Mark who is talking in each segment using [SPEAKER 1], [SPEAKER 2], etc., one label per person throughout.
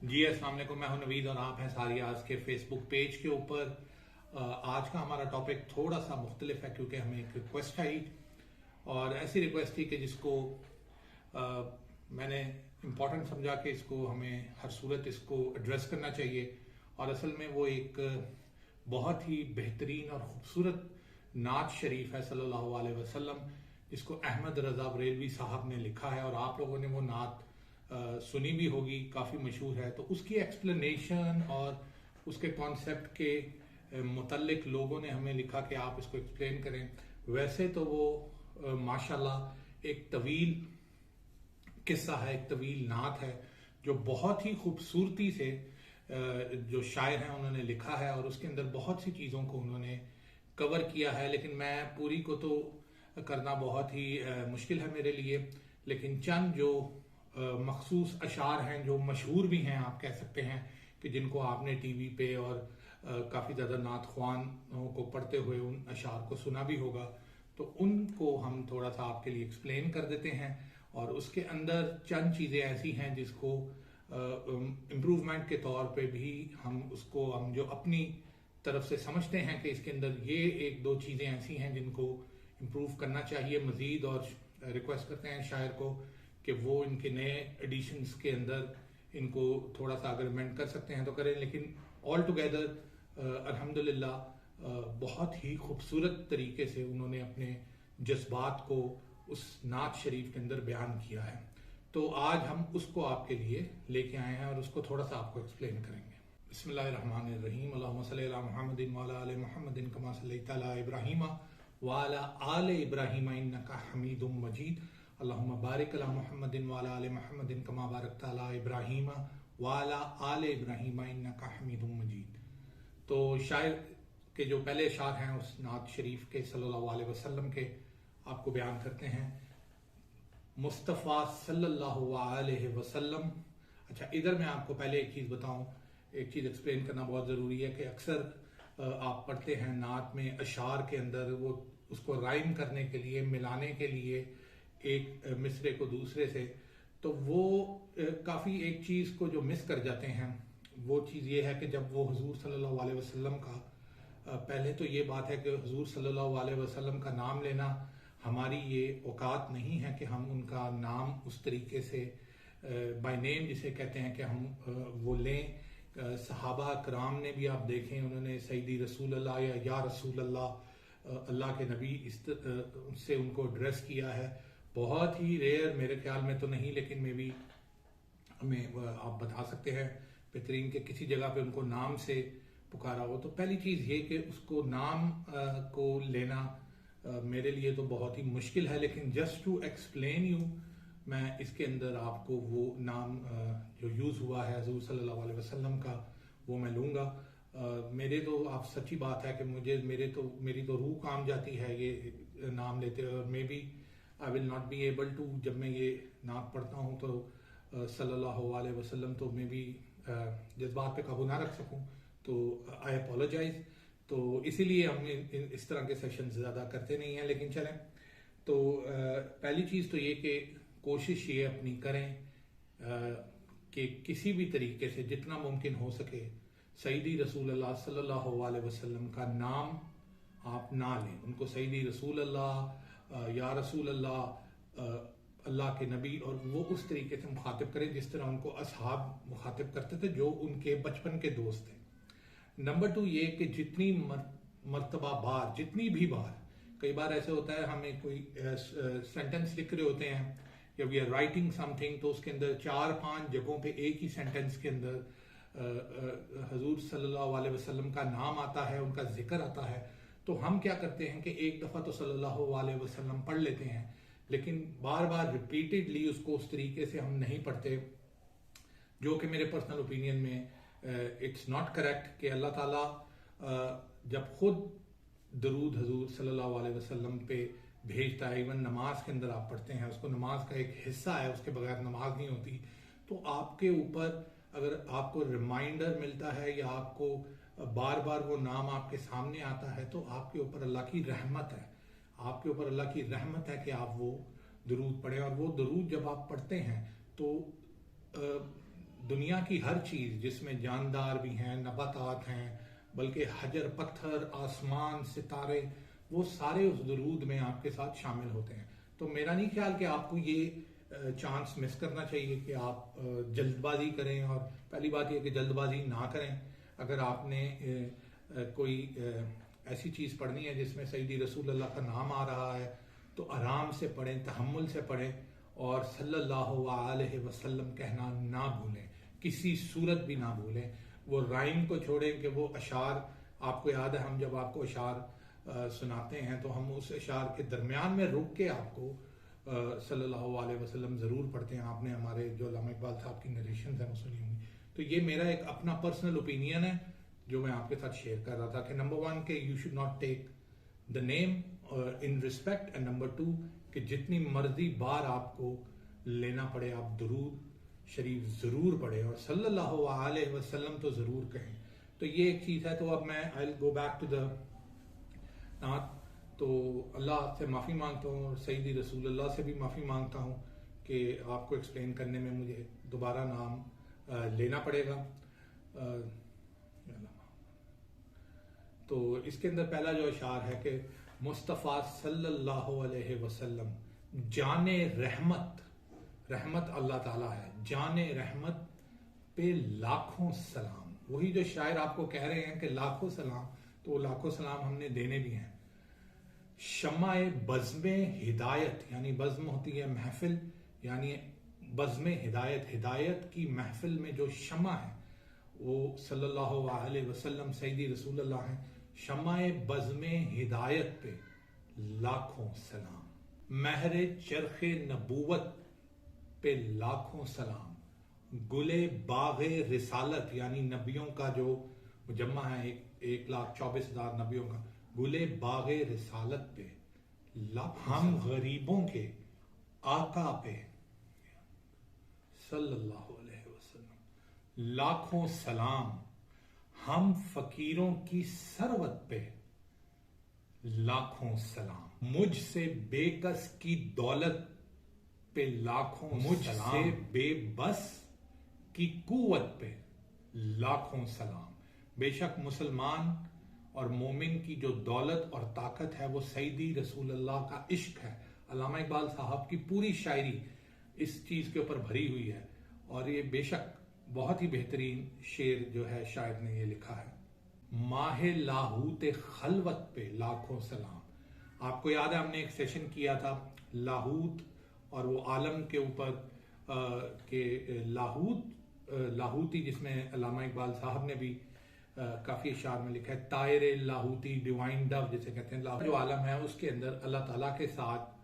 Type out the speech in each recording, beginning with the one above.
[SPEAKER 1] जी अस्सलाम वालेकुम। मैं हूं नवीद और आप हैं सारियाज के फेसबुक पेज के ऊपर। आज का हमारा टॉपिक थोड़ा सा मुख्तलिफ है क्योंकि हमें एक रिक्वेस्ट आई और ऐसी रिक्वेस्ट थी कि जिसको मैंने इम्पोर्टेंट समझा कि इसको हमें हर सूरत इसको एड्रेस करना चाहिए। और असल में वो एक बहुत ही बेहतरीन और ख़ूबसूरत नात शरीफ है सल्लल्लाहु अलैहि वसल्लम, जिसको अहमद रज़ा बरेलवी साहब ने लिखा है और आप लोगों ने वो नात सुनी भी होगी, काफ़ी मशहूर है। तो उसकी एक्सप्लेनेशन और उसके कॉन्सेप्ट के मुतल्लिक लोगों ने हमें लिखा कि आप इसको एक्सप्लेन करें। वैसे तो वो माशाल्लाह एक तवील किस्सा है, एक तवील नात है जो बहुत ही खूबसूरती से जो शायर हैं उन्होंने लिखा है और उसके अंदर बहुत सी चीज़ों को उन्होंने कवर किया है। लेकिन मैं पूरी को तो करना बहुत ही मुश्किल है मेरे लिए, लेकिन चंद जो मखसूस अशार हैं जो मशहूर भी हैं, आप कह सकते हैं कि जिनको आपने टीवी पे और काफ़ी ज़्यादा नात ख्वानों को पढ़ते हुए उन अशार को सुना भी होगा, तो उनको हम थोड़ा सा आपके लिए एक्सप्लेन कर देते हैं। और उसके अंदर चंद चीज़ें ऐसी हैं जिसको इम्प्रूवमेंट के तौर पे भी हम जो अपनी तरफ से समझते हैं कि इसके अंदर ये एक दो चीज़ें ऐसी हैं जिनको इम्प्रूव करना चाहिए मज़ीद। और रिक्वेस्ट करते हैं शायर को कि वो इनके नए एडिशंस के अंदर इनको थोड़ा सा अगर अमेंड कर सकते हैं तो करें। लेकिन ऑल टुगेदर अल्हम्दुलिल्लाह बहुत ही खूबसूरत तरीके से उन्होंने अपने जज्बात को उस नात शरीफ के अंदर बयान किया है। तो आज हम उसको आपके लिए लेके आए हैं और उसको थोड़ा सा आपको एक्सप्लेन करेंगे। बिस्मिल्लाहिर्रहमानिर्रहीम। अल्लाहुम्मा सल्लि अला मुहम्मदिन व अला आलि मुहम्मदिन कमा सल्लैता अला इब्राहीम व अला आलि इब्राहीम इन्नका हमीदुम मजीद। अल्लाहुम्मा बारिक अला मुहम्मदिन व अला आलि मुहम्मदिन कमा बारकता अला इब्राहीम व अला आलि इब्राहीम इन्नका हमीदुम मजीद। तो शायर के जो पहले अशार हैं उस नात शरीफ के सल्लल्लाहु अलैहि वसल्लम के आपको बयान करते हैं। मुस्तफ़ा सल्लल्लाहु अलैहि वसल्लम। अच्छा, इधर मैं आपको पहले एक चीज़ बताऊं, एक चीज़ एक्सप्लेन करना बहुत ज़रूरी है कि अक्सर आप पढ़ते हैं नात में अशार के अंदर वो उसको राइम करने के लिए, मिलाने के लिए एक मिसरे को दूसरे से, तो वो काफ़ी एक चीज़ को जो मिस कर जाते हैं वो चीज़ ये है कि जब वो हुजूर सल्लल्लाहु अलैहि वसल्लम का पहले तो ये बात है कि हुजूर सल्लल्लाहु अलैहि वसल्लम का नाम लेना हमारी ये औकात नहीं है कि हम उनका नाम उस तरीके से बाय नेम जिसे कहते हैं कि हम वो लें। सहाबा कराम ने भी आप देखें, उन्होंने सईदी रसूल अल्लाह या रसूल अल्लाह अल्लाह के नबी उससे उनको एड्रेस किया है। बहुत ही रेयर, मेरे ख्याल में तो नहीं, लेकिन मे भी हमें आप बता सकते हैं बेहतरीन के किसी जगह पे उनको नाम से पुकारा हो। तो पहली चीज़ ये कि उसको नाम को लेना मेरे लिए तो बहुत ही मुश्किल है, लेकिन जस्ट टू एक्सप्लेन यू मैं इसके अंदर आपको वो नाम जो यूज़ हुआ है हुज़ूर सल्लल्लाहु अलैहि वसल्लम का वो मैं लूँगा। मेरे तो आप सच्ची बात है कि मेरी तो रूह काम जाती है ये नाम लेते हुए, और maybe I will not be able to, जब मैं ये नाम पढ़ता हूँ तो सल्लल्लाहु अलैहि वसल्लम, तो मे बी जज्बात पे काबू ना रख सकूँ, तो आई अपोलोजाइज। तो इसीलिए हम इस तरह के सेशन ज़्यादा करते नहीं हैं, लेकिन चलें। तो पहली चीज़ तो ये कि कोशिश ये अपनी करें कि किसी भी तरीके से जितना मुमकिन हो सके सईदी रसूल अल्लाह सल्लल्लाहु अलैहि वसल्लम का नाम आप ना लें। उनको सईदी रसूल अल्लाह या रसूल अल्लाह अल्लाह के नबी और वो उस तरीके से मुखातिब करें जिस तरह उनको असहाब मुखातिब करते थे जो उनके बचपन के दोस्त थे। नंबर 2 ये कि जितनी मर्तबा बार, जितनी भी बार, कई बार ऐसे होता है हमें कोई सेंटेंस लिख रहे होते हैं या वी आर राइटिंग समथिंग, तो उसके अंदर 4-5 जगहों पे एक ही सेंटेंस के अंदर हजूर सल्लल्लाहु अलैहि वसल्लम का नाम आता है, उनका जिक्र आता है। तो हम क्या करते हैं कि एक दफ़ा तो सल्लल्लाहु अलैहि वसल्लम पढ़ लेते हैं, लेकिन बार बार रिपीटेडली उसको उस तरीके से हम नहीं पढ़ते, जो कि मेरे पर्सनल ओपिनियन में इट्स नॉट करेक्ट। कि अल्लाह ताला जब खुद दरूद हजूर सल्लल्लाहु अलैहि वसल्लम पे भेजता है, इवन नमाज के अंदर आप पढ़ते हैं, उसको नमाज का एक हिस्सा है, उसके बगैर नमाज नहीं होती। तो आपके ऊपर अगर आपको रिमाइंडर मिलता है या आपको बार बार वो नाम आपके सामने आता है, तो आपके ऊपर अल्लाह की रहमत है, आपके ऊपर अल्लाह की रहमत है कि आप वो दरूद पढ़ें। और वो दरूद जब आप पढ़ते हैं तो दुनिया की हर चीज जिसमें जानदार भी हैं, नबातात हैं, बल्कि हजर, पत्थर, आसमान, सितारे, वो सारे उस दुरूद में आपके साथ शामिल होते हैं। तो मेरा नहीं ख्याल कि आपको ये चांस मिस करना चाहिए कि आप जल्दबाजी करें। और पहली बात यह कि जल्दबाजी ना करें। अगर आपने कोई ऐसी चीज़ पढ़नी है जिसमें सैयदी रसूल अल्लाह का नाम आ रहा है तो आराम से पढ़ें, तहम्मुल से पढ़ें और सल्लल्लाहु अलैहि वसल्लम कहना ना भूलें, किसी सूरत भी ना भूलें। वो राइम को छोड़ें कि वो अशार, आपको याद है हम जब आपको अशार सुनाते हैं तो हम उस अशार के दरमियान में रुक के आपको सल्लल्लाहु अलैहि वसल्लम ज़रूर पढ़ते हैं। आपने हमारे जो अल्लामा इकबाल साहब की नरेशन है वो सुनी होंगी। तो ये मेरा एक अपना पर्सनल ओपिनियन है जो मैं आपके साथ शेयर कर रहा था कि नंबर 1 के you should not take the name in respect, and number 2 कि जितनी मर्जी बार आपको लेना पड़े आप दुरूद शरीफ जरूर पढ़े और सल्लल्लाहु अलैहि वसल्लम तो जरूर कहें। तो ये एक चीज है। तो अब मैं I will go back to the नात। तो अल्लाह से माफ़ी मांगता हूँ और सैयदी रसूल अल्लाह से भी माफ़ी मांगता हूँ कि आपको एक्सप्लेन करने में मुझे दोबारा नाम लेना पड़ेगा। तो इसके अंदर पहला जो इशार है कि मुस्तफ़ा सल्लल्लाहु अलैहि वसल्लम जाने रहमत, रहमत अल्लाह ताला है, जाने रहमत पे लाखों सलाम। वही जो शायर आपको कह रहे हैं कि लाखों सलाम, तो लाखों सलाम हमने देने भी हैं। शम्माए बज़्मे हिदायत, यानी बज़्म होती है महफिल, यानी बज़्मे हिदायत, हिदायत की महफिल में जो शम्मा है वो सल्लल्लाहु अलैहि वसल्लम सैयदी रसूल अल्लाह हैं। शम्माए बज़्मे हिदायत पे लाखों सलाम। महरे चरखे नबूवत पे लाखों सलाम। गुले बागे रिसालत, यानी नबियों का जो मुजम्मा है 1,24,000 नबियों का, गुले बागे रिसालत पे लाखों। हम गरीबों के आका पे सल्लल्लाहु अलैहि वसल्लम लाखों सलाम। हम फकीरों की सरवत पे लाखों सलाम। मुझसे बेकस की दौलत पे लाखों, मुझसे बेबस की कुव्वत पे लाखों सलाम। बेशक मुसलमान और मोमिन की जो दौलत और ताकत है वो सैयदी रसूल अल्लाह का इश्क है। अल्लामा इकबाल साहब की पूरी शायरी इस चीज के ऊपर भरी हुई है और ये बेशक बहुत ही बेहतरीन शेर जो है शायर ने ये लिखा है। माहे लाहूत खलवत पे लाखों सलाम। आपको याद है हमने एक सेशन किया था लाहूत और वो आलम के ऊपर के लाहूती, जिसमें अल्लामा इकबाल साहब ने भी काफी इशार में लिखा है तायरे लाहूती, डिवाइन डव जिसे कहते हैं। जो आलम है उसके अंदर अल्लाह ताला के साथ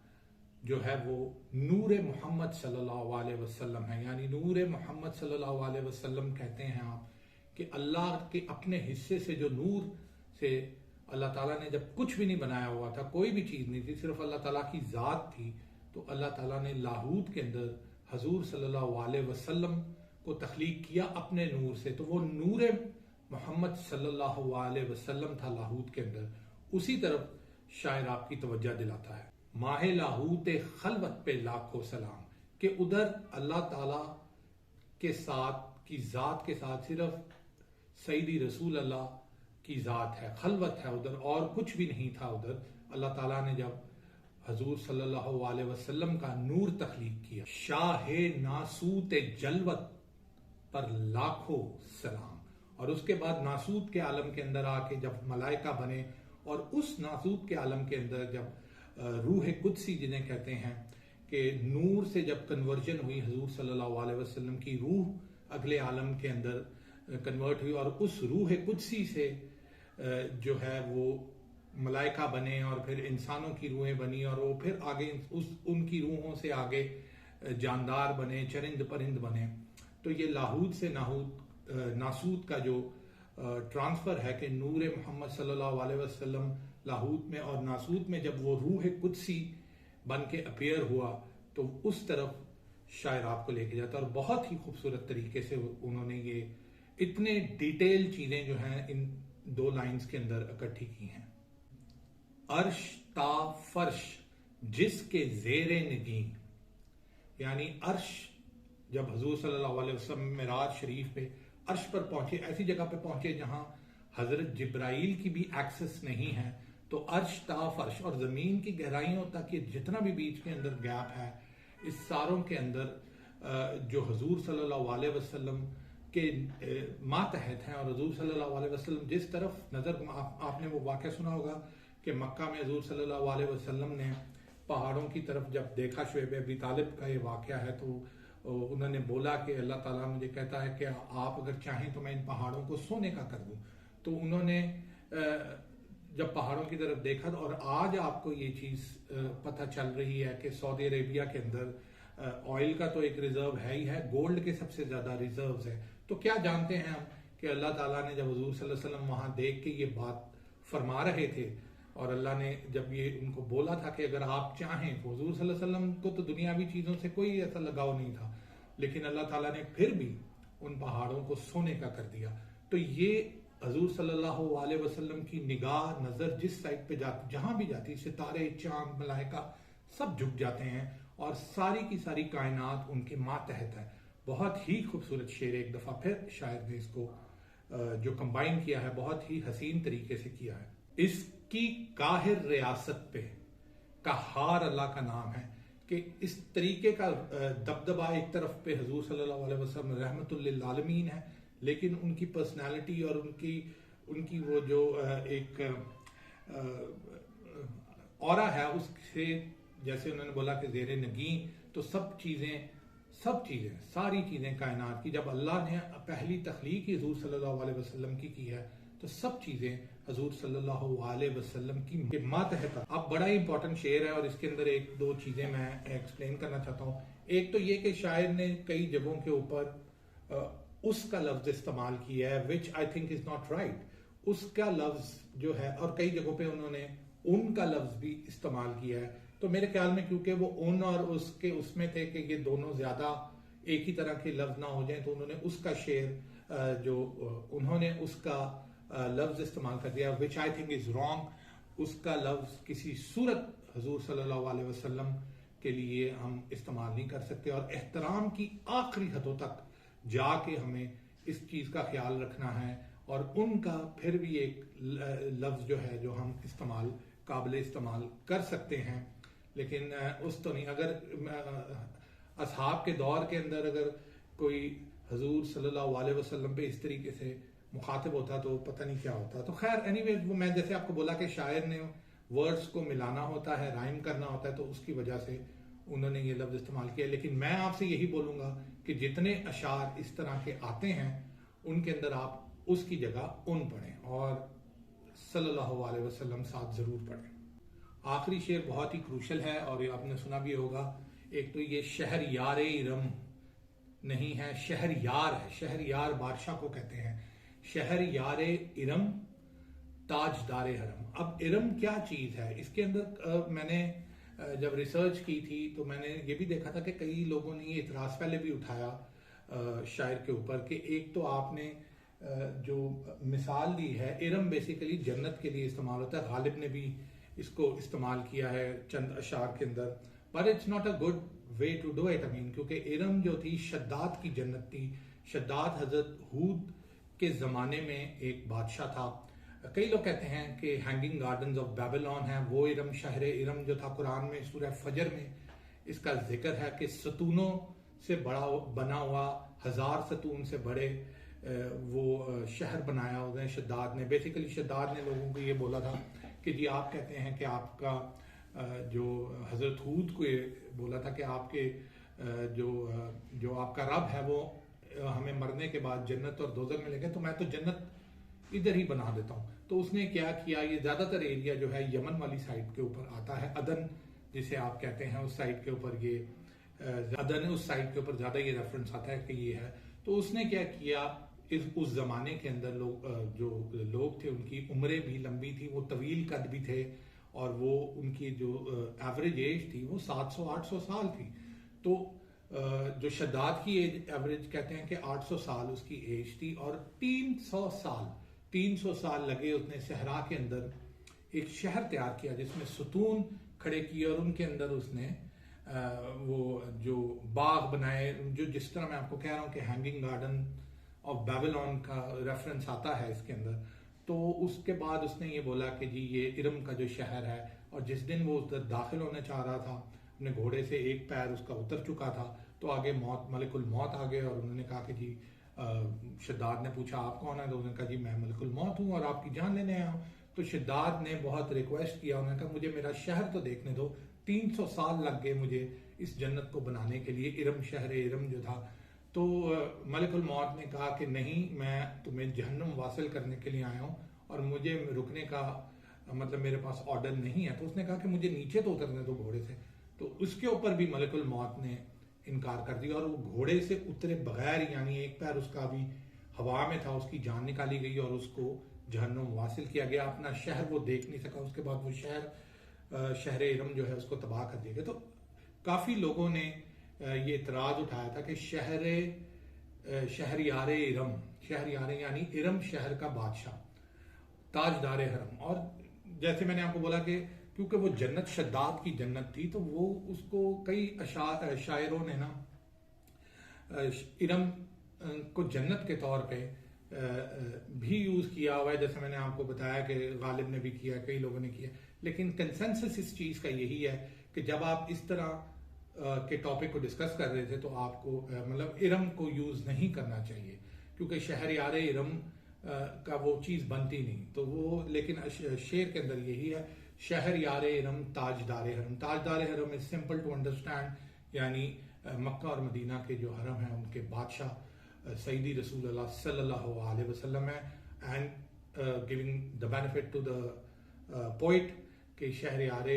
[SPEAKER 1] जो है वो नूर मोहम्मद सल्लल्लाहु अलैहि वसल्लम है, यानी नूर मोहम्मद सल्लल्लाहु अलैहि वसल्लम कहते हैं आप कि अल्लाह के अपने हिस्से से जो नूर से अल्लाह ताला ने जब कुछ भी नहीं बनाया हुआ था, कोई भी चीज नहीं थी, सिर्फ अल्लाह ताला की जात थी, तो अल्लाह ताला ने लाहूत के अंदर हजूर सल्लल्लाहु अलैहि वसल्लम को तख्लीक किया अपने नूर से। तो वो नूर मोहम्मद सल्लल्लाहु अलैहि वसल्लम था लाहूत के अंदर। उसी तरफ शायर आपकी तवज्जो दिलाता है। माहे लाहूत खलवत पे लाखों सलाम, कि उधर अल्लाह ताला के साथ की जात के साथ सिर्फ सईदी रसूल अल्लाह की जात है, खलवत है उधर और कुछ भी नहीं था। उधर अल्लाह ताला ने जब हजूर सल्लल्लाहु अलैहि वसल्लम का नूर तख्लीक किया। शाहे नासूत जलवत पर लाखों सलाम। और उसके बाद नासूत के आलम के अंदर आके जब मलाइका बने और उस नासूत के आलम के अंदर जब रूह कुदसी जिन्हें कहते हैं कि नूर से जब कन्वर्जन हुई, हजूर सल्लल्लाहु अलैहि वसल्लम की रूह अगले आलम के अंदर कन्वर्ट हुई और उस रूह कुदसी से जो है वो मलाइका बने और फिर इंसानों की रूहें बनी और वो फिर आगे उनकी रूहों से आगे जानदार बने, चरिंद परिंद बने। तो ये लाहूत से नासूत का जो ट्रांसफर है कि नूर मोहम्मद सल्लल्लाहु अलैहि वसल्लम लाहूत में और नासूत में जब वो रूह कुदसी बन के अपीयर हुआ तो उस तरफ शायर आपको लेके जाता है। और बहुत ही खूबसूरत तरीके से उन्होंने ये इतने डिटेल चीजें जो हैं इन दो लाइंस के अंदर इकट्ठी की हैं। अर्श ता फर्श जिसके जेरे निगी, यानी अर्श जब हुजूर सल्लल्लाहु अलैहि वसल्लम मिराज शरीफ पे अर्श पर पहुंचे, ऐसी जगह पे पहुंचे जहां हजरत जिब्राइल की भी एक्सेस नहीं है, तो अर्श ता फर्श और जमीन की गहराइयों तक ये जितना भी बीच के अंदर गैप है, इस सारों के अंदर जो हुजूर सल्लल्लाहु अलैहि वसल्लम के मातहत हैं, और हुजूर सल्लल्लाहु अलैहि वसल्लम जिस तरफ नजर आपने वो वाक़या सुना होगा कि मक्का में हुजूर सल्लल्लाहु अलैहि वसल्लम ने पहाड़ों की तरफ जब देखा, शुएब अबी तालिब का ये वाक़या है, तो उन्होंने बोला कि अल्लाह ताला मुझे कहता है कि आप अगर चाहें तो मैं इन पहाड़ों को सोने का कर दूं। तो उन्होंने जब पहाड़ों की तरफ देखा, और आज आपको ये चीज़ पता चल रही है कि सऊदी अरेबिया के अंदर ऑयल का तो एक रिजर्व है ही है, गोल्ड के सबसे ज़्यादा रिजर्व्स है। तो क्या जानते हैं हम कि अल्लाह ताला ने जब हुजूर सल्लल्लाहु अलैहि वसल्लम वहाँ देख के ये बात फरमा रहे थे, और अल्लाह ने जब ये उनको बोला था कि अगर आप चाहें, तो हुजूर सल्लल्लाहु अलैहि वसल्लम को तो दुनियावी चीज़ों से कोई ऐसा लगाव नहीं था, लेकिन अल्लाह ताला ने फिर भी उन पहाड़ों को सोने का कर दिया। तो ये हजूर सल्लल्लाहु अलैहि वसल्लम की निगाह नजर जिस साइड पे जाती, जहां भी जाती, सितारे, चांद, मलाइका सब झुक जाते हैं और सारी की सारी कायनात उनके मातहत है। बहुत ही खूबसूरत शेर, एक दफा फिर शायर ने इसको जो कंबाइन किया है बहुत ही हसीन तरीके से किया है। इसकी काहिर रियासत पे कहार अल्लाह का नाम है कि इस तरीके का दबदबा एक तरफ पे हुजूर सल्लल्लाहु अलैहि वसल्लम रहमतुल लिल आलमीन है, लेकिन उनकी पर्सनालिटी और उनकी वो जो एक ऑरा है, उससे जैसे उन्होंने बोला कि ज़ेरे नगी, तो सब चीज़ें सारी चीज़ें कायनात की, जब अल्लाह ने पहली तख्लीक ही हुजूर सल्लल्लाहु अलैहि वसल्लम की है, तो सब चीज़ें हुजूर सल्लल्लाहु अलैहि वसल्लम की मातहत। अब बड़ा ही इंपॉर्टेंट शेर है और इसके अंदर एक दो चीज़ें मैं एक्सप्लेन करना चाहता हूँ। एक तो ये कि शायर ने कई जगहों के ऊपर उसका लफ्ज इस्तेमाल किया है, which I think is not right. उसका लफ्ज जो है, और कई जगहों पे उन्होंने उनका लफ्ज भी इस्तेमाल किया है। तो मेरे ख्याल में क्योंकि वो उन और उसके उसमें थे कि ये दोनों ज्यादा एक ही तरह के लफ्ज ना हो जाएं, तो उन्होंने उसका शेर जो उन्होंने उसका लफ्ज इस्तेमाल कर दिया, विच आई थिंक इज रॉन्ग। उसका लफ्ज किसी सूरत हुजूर सल्लल्लाहु अलैहि वसल्लम के लिए हम इस्तेमाल नहीं कर सकते, और एहतराम की आखिरी हदों तक जाके हमें इस चीज का ख्याल रखना है, और उनका फिर भी एक लफ्ज जो है जो हम काबिल इस्तेमाल कर सकते हैं, लेकिन उस तो नहीं। अगर असहाब के दौर के अंदर अगर कोई हुजूर सल्लल्लाहु अलैहि वसल्लम पे इस तरीके से मुखातिब होता तो पता नहीं क्या होता। तो खैर एनीवे, वो मैं जैसे आपको बोला कि शायर ने वर्ड्स को मिलाना होता है, राइम करना होता है, तो उसकी वजह से उन्होंने ये लफ्ज इस्तेमाल किया। लेकिन मैं आपसे यही बोलूंगा कि जितने अशार इस तरह के आते हैं उनके अंदर आप उसकी जगह उन पढ़ें और सल्लल्लाहु अलैहि वसल्लम साथ जरूर पढ़ें। आखिरी शेर बहुत ही क्रूशल है और ये आपने सुना भी होगा। एक तो ये शहरयार इरम नहीं है, शहरयार है। शहरयार बादशाह को कहते हैं। शहरयार इरम ताजदार हरम। अब इरम क्या चीज है, इसके अंदर मैंने जब रिसर्च की थी तो मैंने ये भी देखा था कि कई लोगों ने ये इतराज पहले भी उठाया शायर के ऊपर कि एक तो आपने जो मिसाल दी है, इरम बेसिकली जन्नत के लिए इस्तेमाल होता है। गालिब ने भी इसको इस्तेमाल किया है चंद अशार के अंदर, पर it's not a good way to do it. I mean, क्योंकि इरम जो थी शद्दाद की जन्नत थी। शद्दाद हजरत हूद के जमाने में एक बादशाह था। कई लोग कहते हैं कि हैंगिंग गार्डन्स ऑफ बेबीलोन है वो इरम। शहर इरम जो था, कुरान में सूरह फजर में इसका जिक्र है कि सतूनों से बना हुआ, 1000 सतून से बड़े वो शहर बनाया उसने शद्दाद ने। बेसिकली शद्दाद ने लोगों को ये बोला था कि जी आप कहते हैं कि आपका जो हजरत हूद को ये बोला था कि आपके जो आपका रब है वो हमें मरने के बाद जन्नत और दोज़ख में लेंगे, तो मैं तो जन्नत इधर ही बना देता हूँ। तो उसने क्या किया, ये ज्यादातर एरिया जो है यमन वाली साइड के ऊपर आता है, अदन जिसे आप कहते हैं, उस साइड के ऊपर ये अदन, उस साइड के ऊपर ज्यादा ये रेफरेंस आता है कि ये है। तो उसने क्या किया, उस जमाने के अंदर जो लोग थे उनकी उम्रें भी लंबी थी, वो तवील कद भी थे, और वो उनकी जो एवरेज एज थी वो 700-800 साल थी। तो जो शद्दाद की एज एवरेज कहते हैं कि 800 साल उसकी एज थी, और 300 साल लगे उसने सहरा के अंदर एक शहर तैयार किया जिसमें सतून खड़े किए, और उनके अंदर उसने वो जो बाग बनाए, जो जिस तरह मैं आपको कह रहा हूँ कि हैंगिंग गार्डन ऑफ बेबीलोन का रेफरेंस आता है इसके अंदर, तो उसके बाद उसने ये बोला कि जी ये इरम का जो शहर है, और जिस दिन वो उधर दाखिल होने चाह रहा था, अपने घोड़े से एक पैर उसका उतर चुका था, तो आगे मौत, मलिकुल मौत आ गए और उन्होंने कहा कि जी शद्दाद ने पूछा आप कौन है, तो उन्होंने कहा जी मैं मलिकुल मौत हूँ और आपकी जान लेने आया हूँ। तो शद्दाद ने बहुत रिक्वेस्ट किया, उन्होंने कहा मुझे मेरा शहर तो देखने दो, 300 साल लग गए मुझे इस जन्नत को बनाने के लिए, इरम शहर इरम जो था। तो मलिकुल मौत ने कहा कि नहीं, मैं तुम्हें जहन्नुम वासिल करने के लिए आया हूँ और मुझे रुकने का मतलब मेरे पास ऑर्डर नहीं है। तो उसने कहा कि मुझे नीचे तो उतरने दो घोड़े से। तो उसके ऊपर भी मलिकुल मौत ने इनकार कर दिया और वो घोड़े से उतरे बगैर, यानी एक पैर उसका भी हवा में था, उसकी जान निकाली गई और उसको जहन्नुम वासिल किया गया। अपना शहर वो देख नहीं सका। उसके बाद वो शहर इरम जो है उसको तबाह कर दिया गया। तो काफी लोगों ने ये इतराज उठाया था कि शहरियार इरम, शहरियार यानी इरम शहर का बादशाह, ताजदार हरम। और जैसे मैंने आपको बोला कि क्योंकि वो जन्नत शद्दाद की जन्नत थी, तो वो उसको कई शायरों ने ना इरम को जन्नत के तौर पे भी यूज किया हुआ है। जैसे मैंने आपको बताया कि गालिब ने भी किया, कई लोगों ने किया, लेकिन कंसेंसस इस चीज का यही है कि जब आप इस तरह के टॉपिक को डिस्कस कर रहे थे तो आपको मतलब इरम को यूज नहीं करना चाहिए, क्योंकि शहरियार इरम का वो चीज बनती नहीं। तो वो लेकिन शेर के अंदर यही है, शहरियार इरम ताजदार हरम। ताजदार हरम इज सिंपल टू अंडरस्टैंड, यानी मक्का और मदीना के जो हरम है उनके बादशाह सईदी रसूल सल्लल्लाहु अलैहि वसल्लम है। And giving the benefit to the poet कि शहरियार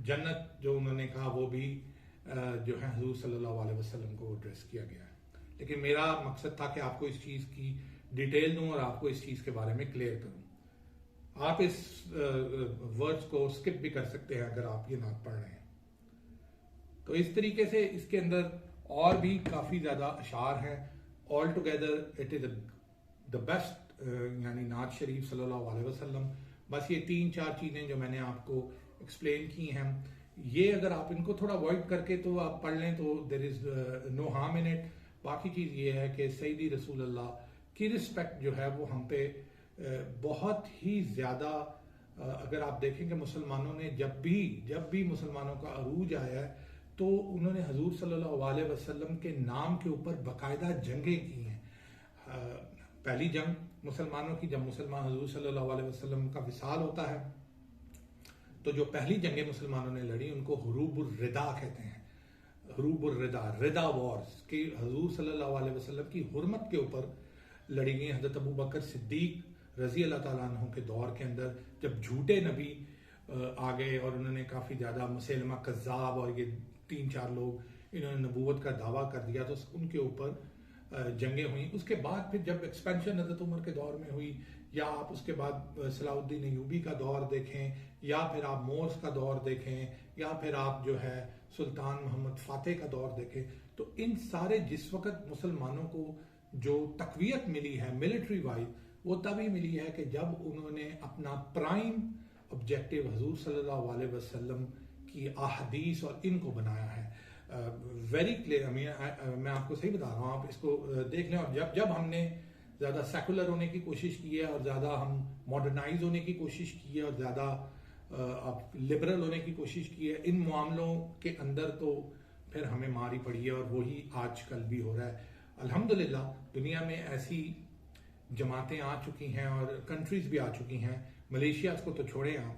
[SPEAKER 1] जन्नत जो उन्होंने कहा वो भी जो है हुजूर सल्लल्लाहु अलैहि वसल्लम को एड्रेस किया गया है। लेकिन मेरा मकसद था कि आपको इस चीज की डिटेल दूं और आपको इस चीज के बारे में क्लियर करूं। आप इस वर्ड्स को स्किप भी कर सकते हैं अगर आप ये नात पढ़ रहे हैं। तो इस तरीके से इसके अंदर और भी काफी ज्यादा अशार हैं। All together it is the best, यानी नात शरीफ सल्लल्लाहु अलैहि वसल्लम। बस ये 3-4 चीजें जो मैंने आपको एक्सप्लेन की हैं, ये अगर आप इनको थोड़ा अवॉइड करके तो आप पढ़ लें तो there is no harm in it. बाकी चीज ये है कि सईदी रसूल अल्लाह की रिस्पेक्ट जो है वो हम पे बहुत ही ज्यादा, अगर आप देखेंगे मुसलमानों ने जब भी मुसलमानों का अरूज आया है तो उन्होंने हजूर सल्लल्लाहु अलैहि वसल्लम के नाम के ऊपर बाकायदा जंगें की हैं। पहली जंग मुसलमानों की, जब मुसलमान हजूर सल्लल्लाहु अलैहि वसल्लम का विसाल होता है, तो जो पहली जंगें मुसलमानों ने लड़ी उनको हुरूबुर रिदा कहते हैं। हुरूबुर रिदा, रिदा वॉर्स की हजूर सल्लल्लाहु अलैहि वसल्लम की हुर्मत के ऊपर लड़ी गई। हजरत अबू बकर सिद्दीक रजी अल्लाह ताला अन्हु के दौर के अंदर जब झूठे नबी आ गए और उन्होंने काफी ज्यादा मुसैलमा कज़्ज़ाब और ये 3-4 लोग इन्होंने नबूवत का दावा कर दिया, तो उनके ऊपर जंगें हुई। उसके बाद फिर जब एक्सपेंशन हजरत उमर के दौर में हुई, या आप उसके बाद सलाउद्दीन अय्यूबी का दौर देखें, या फिर आप मोर्स का दौर देखें, या फिर आप जो है सुल्तान मोहम्मद फातेह का दौर देखें, तो इन सारे जिस वक्त मुसलमानों को जो तकवीयत मिली है मिलिट्री वाइज, वो तभी मिली है कि जब उन्होंने अपना प्राइम ऑब्जेक्टिव हजूर सल्लल्लाहु अलैहि वसल्लम की अहादीस और इनको बनाया है। वेरी क्लियर, मैं आपको सही बता रहा हूँ, आप इसको देख लें। और जब हमने ज़्यादा सेकुलर होने की कोशिश की है और ज़्यादा हम मॉडर्नाइज होने की कोशिश की है और ज़्यादा आप लिबरल होने की कोशिश की है इन मामलों के अंदर, तो फिर हमें मारी पड़ी है और वही आजकल भी हो रहा है। अल्हम्दुलिल्लाह दुनिया में ऐसी जमातें आ चुकी हैं और कंट्रीज भी आ चुकी हैं। मलेशिया को तो छोड़ें आप,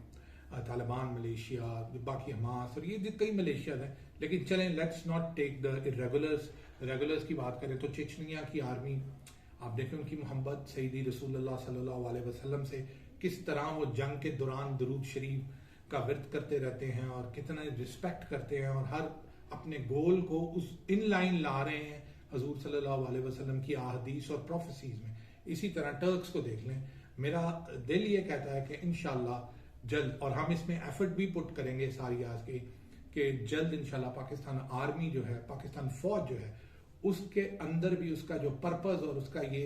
[SPEAKER 1] तालिबान मलेशिया, बाकी हमास और ये कई मलेशिया हैं। लेकिन चलें, let's not take the regulars की बात करें तो चेचनिया की आर्मी, आप देखें उनकी मोहब्बत सईदी रसूलुल्लाह सल्लल्लाहु अलैहि वसल्लम से, किस तरह वो जंग के दौरान दुरूद शरीफ का विर्द करते रहते हैं और कितना रिस्पेक्ट करते हैं और हर अपने गोल को उस इन लाइन ला रहे हैं हजूर सल्लल्लाहु अलैहि वसल्लम की अहादीस और प्रोफेसीज में। इसी तरह टर्क्स को देख लें। मेरा दिल ये कहता है कि इंशाल्लाह जल्द, और हम इसमें एफर्ट भी पुट करेंगे सारी आज की, कि जल्द इंशाल्लाह पाकिस्तान आर्मी जो है, पाकिस्तान फौज जो है, उसके अंदर भी उसका जो पर्पस और उसका ये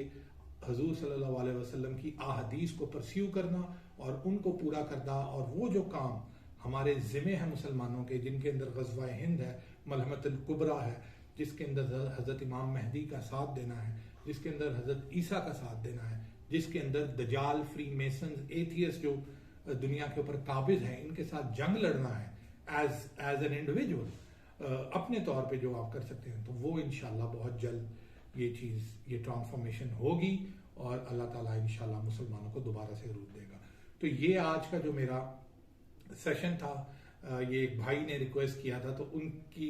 [SPEAKER 1] हजूर सल्लल्लाहु अलैहि वसल्लम की अहादीस को परस्यू करना और उनको पूरा करना, और वो जो काम हमारे ज़िम्मे हैं मुसलमानों के, जिनके अंदर ग़ज़वा हिंद है, मलहमतुल कुबरा है, जिसके अंदर हज़रत इमाम मेहदी का साथ देना है, जिसके अंदर हज़रत ईसा का साथ देना है, जिसके अंदर दजाल, फ्री मेसन्स, एथियस्ट जो दुनिया के ऊपर काबिज हैं, इनके साथ जंग लड़ना है एज एन इंडिविजुअल अपने तौर पे जो आप कर सकते हैं। तो वो इंशाल्लाह बहुत जल्द ये ट्रांसफॉर्मेशन होगी और अल्लाह ताला इंशाल्लाह मुसलमानों को दोबारा से रूप देगा। तो ये आज का जो मेरा सेशन था, ये एक भाई ने रिक्वेस्ट किया था, तो उनकी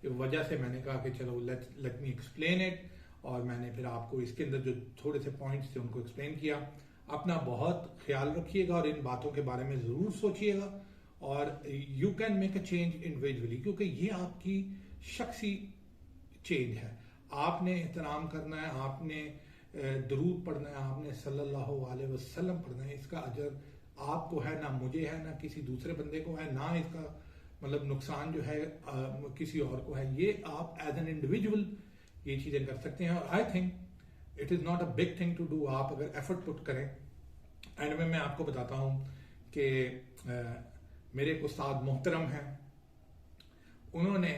[SPEAKER 1] वजह से मैंने कहा कि चलो लेट मी एक्सप्लेन इट, और मैंने फिर आपको इसके अंदर जो थोड़े से पॉइंट्स थे उनको एक्सप्लेन किया। अपना बहुत ख्याल रखिएगा और इन बातों के बारे में ज़रूर सोचिएगा, और you can make a change individually, क्योंकि ये आपकी शख्सी चेंज है। आपने एहतराम करना है, आपने दरूद पढ़ना है, आपने सल्लल्लाहु अलैहि वसल्लम पढ़ना है। इसका अजर आपको है, ना मुझे है, ना किसी दूसरे बंदे को है, ना इसका मतलब नुकसान जो है किसी और को है। ये आप एज एन इंडिविजुअल ये चीज़ें कर सकते हैं, और I think it is not a big thing to do. आप अगर एफर्ट पुट करें। एंड में मैं आपको बताता हूँ कि मेरे एक उस्ताद मोहतरम हैं, उन्होंने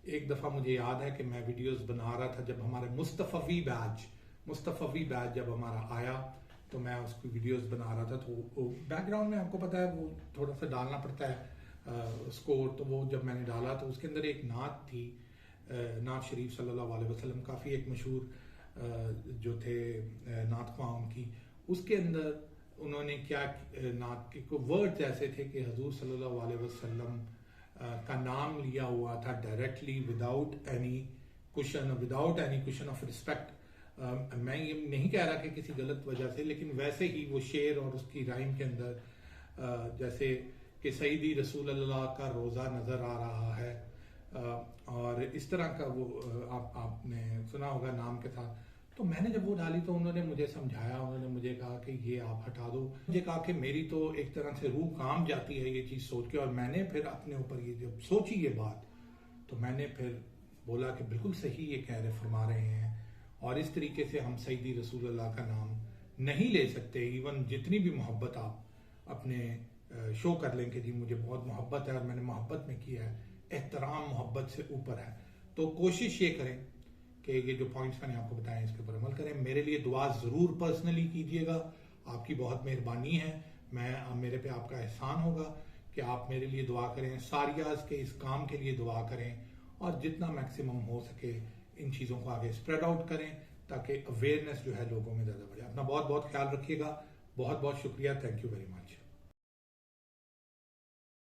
[SPEAKER 1] एक दफ़ा, मुझे याद है कि मैं वीडियोस बना रहा था जब हमारे मुस्तफ़वी बैच जब हमारा आया, तो मैं उसकी वीडियोस बना रहा था। तो बैकग्राउंड में आपको पता है वो थोड़ा सा डालना पड़ता है स्कोर, तो वो जब मैंने डाला तो उसके अंदर एक नात थी, नात शरीफ सल्लल्लाहु अलैहि वसल्लम, काफ़ी एक मशहूर जो थे नात ख्वां उनकी। उसके अंदर उन्होंने क्या नात के को वर्ड्स ऐसे थे कि हजूर सल्लल्लाहु अलैहि वसल्लम का नाम लिया हुआ था directly, without any cushion of respect. मैं ये नहीं कह रहा कि किसी गलत वजह से, लेकिन वैसे ही वो शेर और उसकी राइम के अंदर जैसे कि सईदी रसूल अल्लाह का रोज़ा नज़र आ रहा है, और इस तरह का वो आपने सुना होगा नाम के साथ। तो मैंने जब वो डाली तो उन्होंने मुझे समझाया, उन्होंने मुझे कहा कि ये आप हटा दो। मुझे कहा कि मेरी तो एक तरह से रूह काम जाती है ये चीज़ सोच के, और मैंने फिर अपने ऊपर ये जब सोची ये बात, तो मैंने फिर बोला कि बिल्कुल सही ये कह रहे फरमा रहे हैं, और इस तरीके से हम सईदी रसूल अल्लाह का नाम नहीं ले सकते। इवन जितनी भी मोहब्बत आप अपने शो कर लें कि जी मुझे बहुत मोहब्बत है और मैंने मोहब्बत में किया है, एहतराम मोहब्बत से ऊपर है। तो कोशिश ये करें कि ये जो पॉइंट्स मैंने आपको बताए इसके ऊपर अमल करें। मेरे लिए दुआ ज़रूर पर्सनली कीजिएगा, आपकी बहुत मेहरबानी है, मेरे पे आपका एहसान होगा कि आप मेरे लिए दुआ करें, सारियाज के इस काम के लिए दुआ करें, और जितना मैक्सिमम हो सके इन चीज़ों को आगे स्प्रेड आउट करें, ताकि अवेयरनेस जो है लोगों में ज़्यादा बढ़े। अपना बहुत बहुत ख्याल रखिएगा। बहुत बहुत शुक्रिया। Thank you very much.